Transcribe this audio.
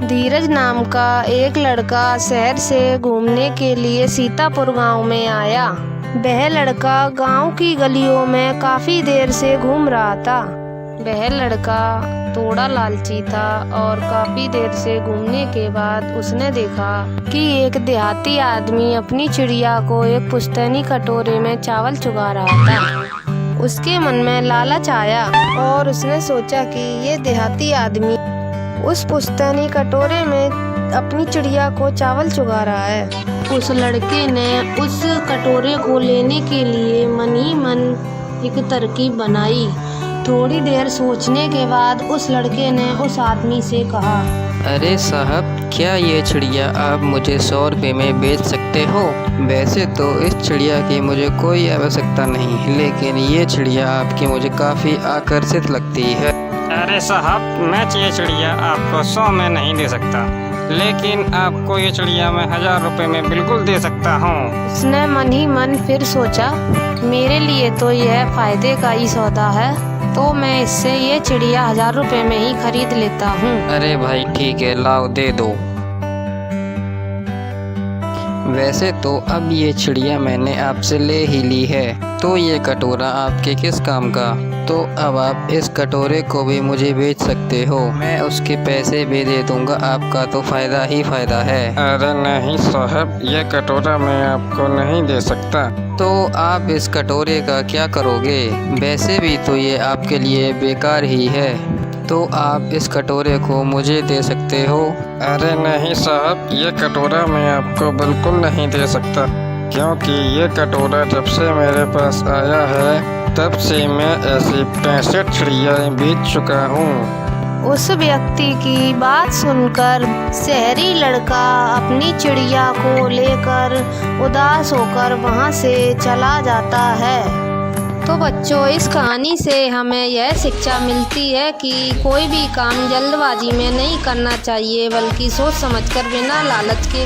धीरज नाम का एक लड़का शहर से घूमने के लिए सीतापुर गांव में आया। वह लड़का गांव की गलियों में काफी देर से घूम रहा था। वह लड़का थोड़ा लालची था और काफी देर से घूमने के बाद उसने देखा कि एक देहाती आदमी अपनी चिड़िया को एक पुश्तैनी कटोरे में चावल चुगा रहा था। उसके मन में लालच आया और उसने सोचा कि ये देहाती आदमी उस पुश्तैनी कटोरे में अपनी चिड़िया को चावल चुगा रहा है। उस लड़के ने उस कटोरे को लेने के लिए मन ही मन एक तरकीब बनाई। थोड़ी देर सोचने के बाद उस लड़के ने उस आदमी से कहा, अरे साहब, क्या ये चिड़िया आप मुझे 100 रुपये में बेच सकते हो? वैसे तो इस चिड़िया की मुझे कोई आवश्यकता नहीं, लेकिन ये चिड़िया आपकी मुझे काफ़ी आकर्षित लगती है। अरे साहब, मैं ये चिड़िया आपको 100 में नहीं दे सकता, लेकिन आपको ये चिड़िया मैं 1000 रुपये में बिल्कुल दे सकता हूँ। उसने मन ही मन फिर सोचा, मेरे लिए तो यह फायदे का ही सौदा है, तो मैं इससे ये चिड़िया 1000 रुपये में ही खरीद लेता हूँ। अरे भाई ठीक है, लाओ दे दो। वैसे तो अब ये चिड़िया मैंने आपसे ले ही ली है, तो ये कटोरा आपके किस काम का? तो अब आप इस कटोरे को भी मुझे बेच सकते हो, मैं उसके पैसे भी दे दूंगा, आपका तो फ़ायदा ही फ़ायदा है। अरे नहीं साहब, ये कटोरा मैं आपको नहीं दे सकता। तो आप इस कटोरे का क्या करोगे? वैसे भी तो ये आपके लिए बेकार ही है, तो आप इस कटोरे को मुझे दे सकते हो। अरे नहीं साहब, ये कटोरा मैं आपको बिल्कुल नहीं दे सकता, क्योंकि ये कटोरा जब से मेरे पास आया है तब से मैं ऐसी 65 चिड़ियाँ बेच चुका हूँ। उस व्यक्ति की बात सुनकर शहरी लड़का अपनी चिड़िया को लेकर उदास होकर वहाँ से चला जाता है। तो बच्चों, इस कहानी से हमें यह शिक्षा मिलती है कि कोई भी काम जल्दबाजी में नहीं करना चाहिए, बल्कि सोच समझकर बिना लालच के